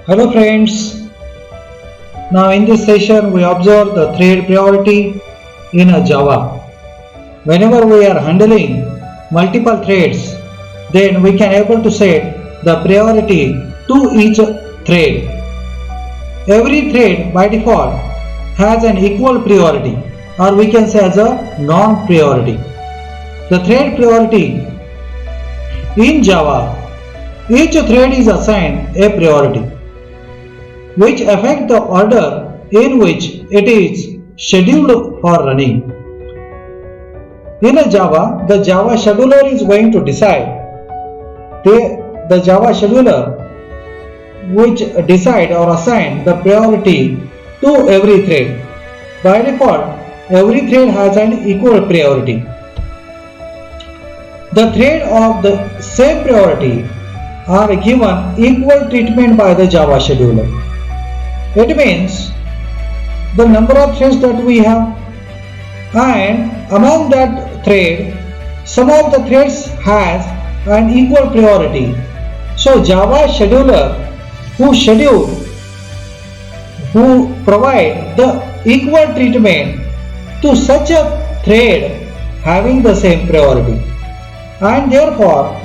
Hello friends, now in this session we observe the thread priority in a Java. Whenever we are handling multiple threads, then we can able to set the priority to each thread. Every thread by default has an equal priority, or we can say as a non-priority. The thread priority in Java, each thread is assigned a priority which affect the order in which it is scheduled for running. In a Java, the Java scheduler is going to decide the Java scheduler which decide or assign the priority to every thread. By default, every thread has an equal priority. The thread of the same priority are given equal treatment by the Java scheduler. It means the number of threads that we have, and among that thread, some of the threads has an equal priority. So Java scheduler who provide the equal treatment to such a thread having the same priority, and therefore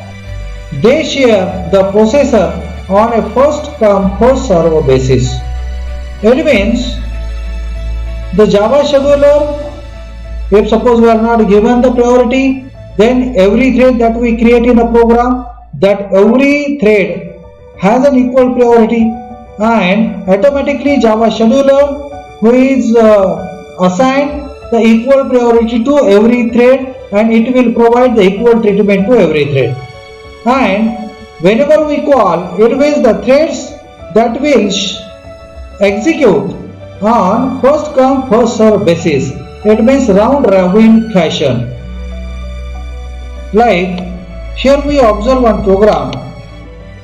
they share the processor on a first come first serve basis. It means the Java scheduler, if suppose we are not given the priority, then every thread that we create in a program, that every thread has an equal priority, and automatically Java scheduler who is assigned the equal priority to every thread, and it will provide the equal treatment to every thread. And whenever we call, it means the threads that will execute on first come first serve basis. It means round robin fashion. Like here we observe one program.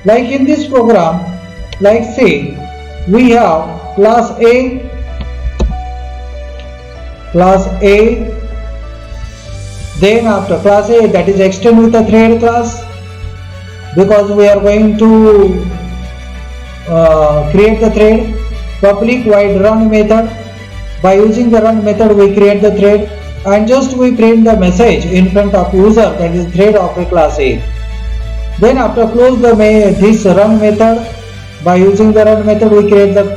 Like in this program, like say we have class A, then after class A, that is extend with the thread class, because we are going to create the thread. Public void run method. By using the run method we create the thread, and just we print the message in front of user, that is thread of a class A. Then after close this run method, by using the run method we create the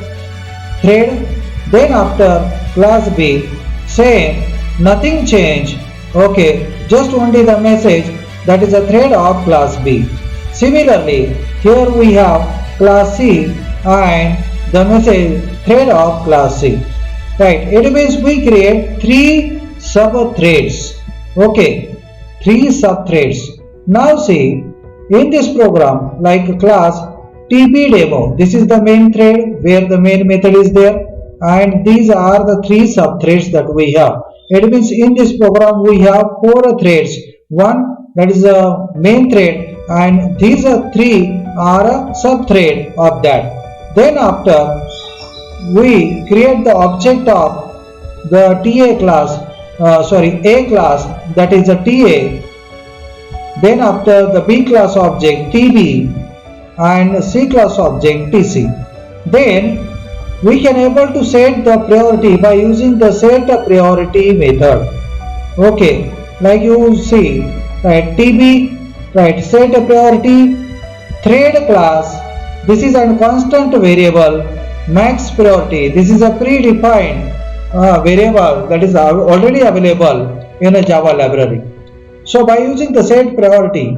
thread. Then after class B, same, nothing change. Okay, just only the message, that is a thread of class B. Similarly, here we have class C and the message thread of class C. Right, it means we create 3 sub threads. Okay, 3 sub threads. Now see, in this program, like class TB demo, this is the main thread where the main method is there, and these are the 3 sub threads that we have. It means in this program we have 4 threads. One, that is the main thread, and these 3 are a sub thread of that. Then after we create the object of the TA class, A class, that is a TA. Then after the B class object TB and C class object TC. Then we can able to set the priority by using the set priority method. Okay, like you see, right, TB, right, set priority thread class. This is a constant variable. Max priority, this is a predefined variable that is already available in a Java library. So by using the set priority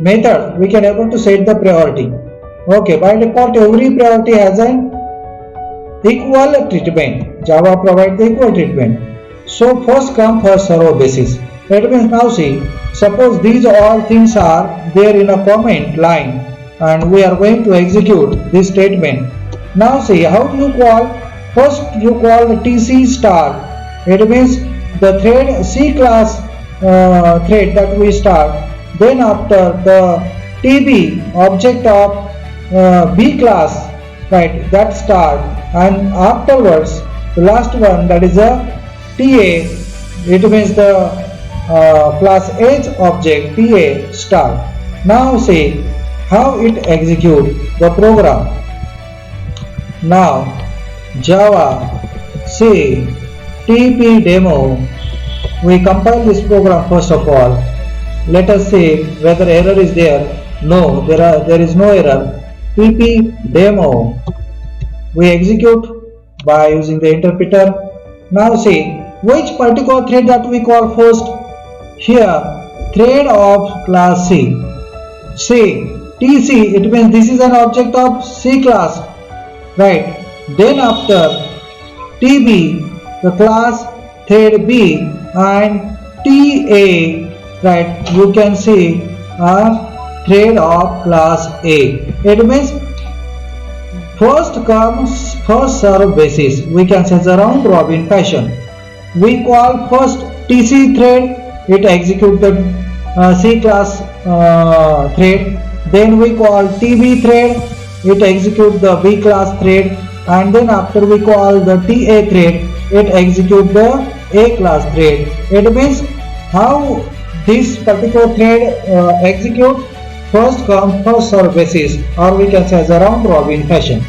method, we can able to set the priority. Okay, by default every priority has an equal treatment. Java provides the equal treatment. So first come first serve basis. That means now see, suppose these all things are there in a comment line, and we are going to execute this statement. Now see how do you call. First you call the TC star. It means the thread C class thread that we start. Then after the TB object of B class, right, that start, and afterwards the last one, that is a TA. It means the class H object TA start. Now see how it execute the program. Now Java C TP demo. We compile this program first of all. Let us see whether error is there. No, there is no error. TP demo. We execute by using the interpreter. Now see which particular thread that we call first. Here thread of class C. C TC, it means this is an object of C class, right? Then after TB, the class thread B, and TA, right? You can see a thread of class A. It means first comes first serve basis. We can say the round robin fashion. We call first TC thread, it executes the C class thread. Then we call TB thread, it executes the B class thread, and then after we call the TA thread, it executes the A class thread. It means how this particular thread execute first come first serve basis, or we can say as a round robin fashion.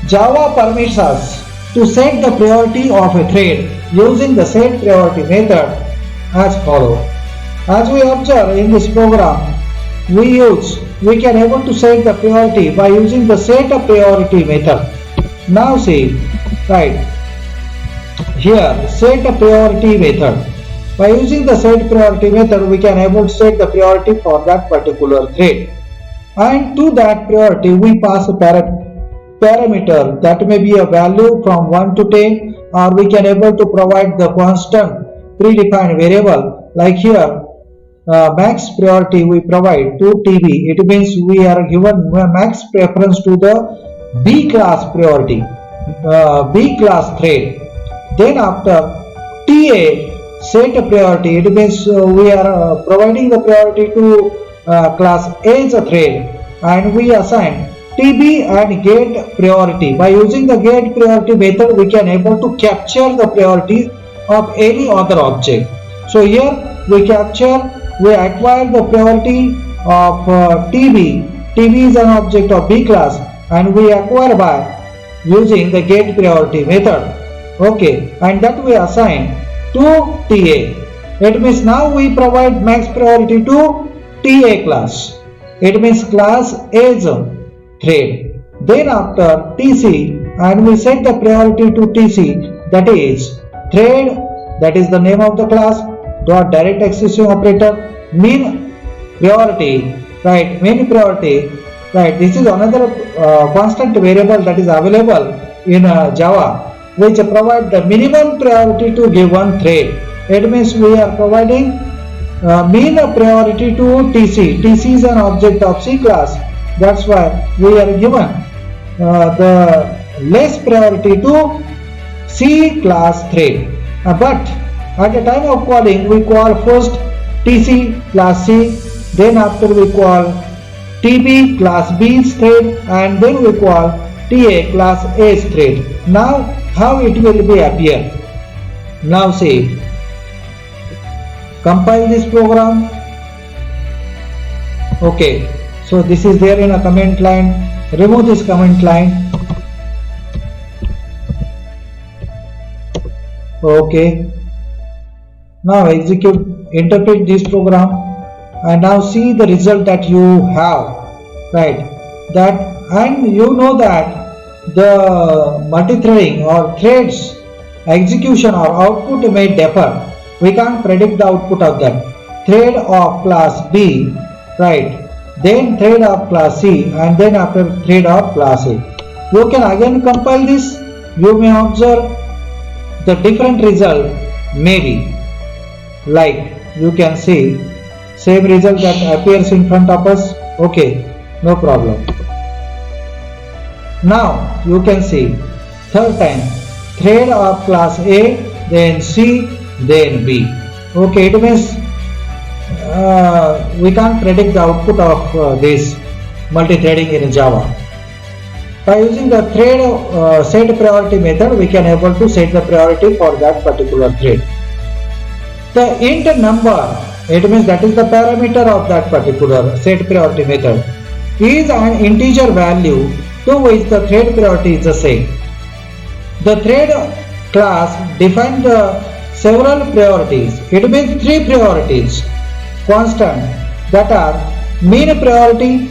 Java permits us to set the priority of a thread using the set priority method as follows. As we observe in this program, we can able to set the priority by using the set priority method. Now see, right here set priority method. By using the set priority method, we can able to set the priority for that particular thread, and to that priority we pass a parameter that may be a value from 1 to 10, or we can able to provide the constant predefined variable like here. Max priority we provide to TB. It means we are given max preference to the B class priority, B class thread. Then after TA set priority, it means we are providing the priority to class A's thread, and we assign TB and get priority. By using the get priority method, we can able to capture the priority of any other object. So here we acquire the priority of TB. TB is an object of B class, and we acquire by using the get priority method. Okay, and that we assign to TA. It means now we provide max priority to TA class. It means class A's thread. Then after TC, and we set the priority to TC, that is thread, that is the name of the class, dot direct accessing operator, mean priority, right? Mean priority, right? This is another constant variable that is available in Java, which provide the minimum priority to given thread. It means we are providing mean priority to TC. TC is an object of C class. That's why we are given the less priority to C class thread. But at the time of calling, we call first TC class C, then after we call TB class B's thread, and then we call TA class A's thread. Now how it will be appear? Now see, compile this program. Okay, so this is there in a comment line. Remove this comment line. Okay, now execute, interpret this program, and now see the result that you have, right? That, and you know that the multi-threading or threads execution or output may differ. We can't predict the output of that. Thread of class B, right? Then thread of class C, and then after thread of class A. You can again compile this. You may observe the different result maybe, like you can see same result that appears in front of us. Okay, no problem. Now you can see third time thread of class A, then C, then B. Okay, it means we can't predict the output of this multi-threading in Java. By using the thread set priority method, we can able to set the priority for that particular thread. The int number, it means that is the parameter of that particular set priority method, is an integer value to which the thread priority is the same. The thread class defines the several priorities. It means three priorities constant, that are mean priority,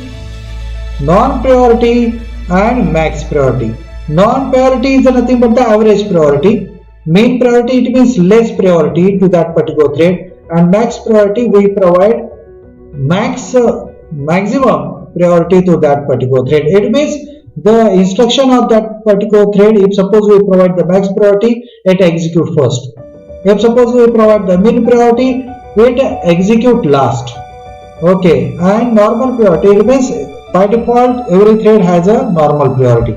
non-priority and max priority. Non-priority is nothing but the average priority. Mean priority, it means less priority to that particular thread, and max priority, we provide maximum priority to that particular thread. It means the instruction of that particular thread, if suppose we provide the max priority, it execute first. If suppose we provide the mean priority, it execute last. Okay, and normal priority, it means by default every thread has a normal priority.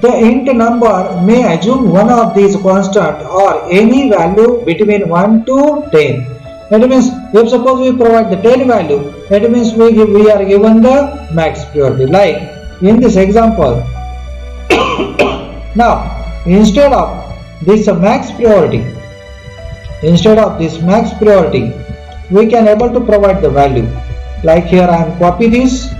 The int number may assume one of these constant or any value between 1 to 10. That means if suppose we provide the 10 value, that means we are given the max priority. Like in this example, now instead of this max priority, we can able to provide the value. Like here I am copy this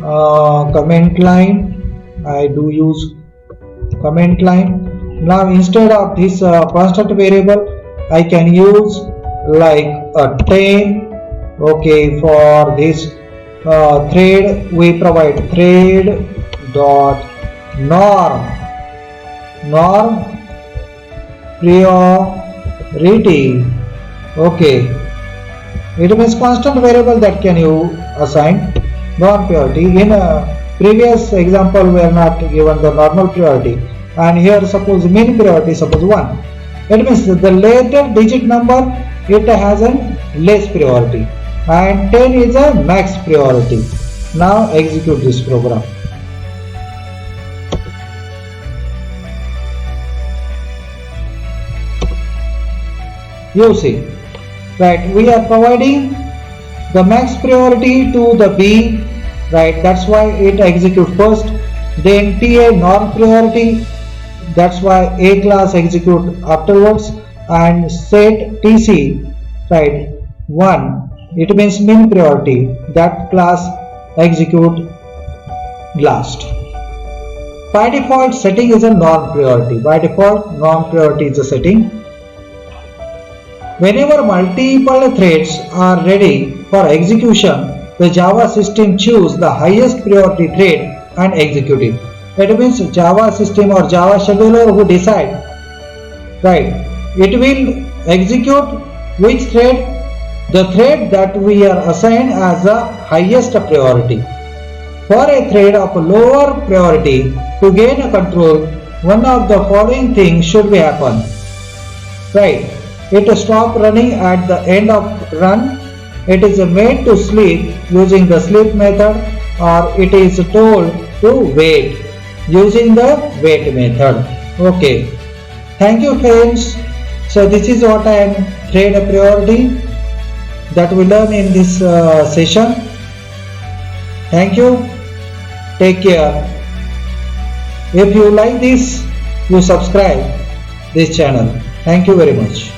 comment line. I do use comment line. Now instead of this constant variable, I can use like a 10. Okay, for this thread we provide thread dot norm priority. Okay, it means constant variable that can you assign non-priority. In a previous example we are not given the normal priority, and here suppose mean priority, suppose 1. It means the later digit number, it has a less priority, and 10 is a max priority. Now execute this program. You see, right, we are providing the max priority to the B, right, that's why it execute first. Then TA non-priority, that's why A class execute afterwards, and set TC, right, 1, it means mean priority, that class execute last. By default setting is a non-priority. By default non-priority is the setting. Whenever multiple threads are ready for execution, the Java system choose the highest priority thread and execute it. That means Java system or Java scheduler who decide, right, it will execute which thread, the thread that we are assigned as the highest priority. For a thread of lower priority, to gain a control, one of the following things should be happen, right. It stop running at the end of run, it is made to sleep using the sleep method, or it is told to wait using the wait method. Okay, thank you friends. So this is what I am thread priority that we learn in this session. Thank you, take care. If you like this, you subscribe this channel. Thank you very much.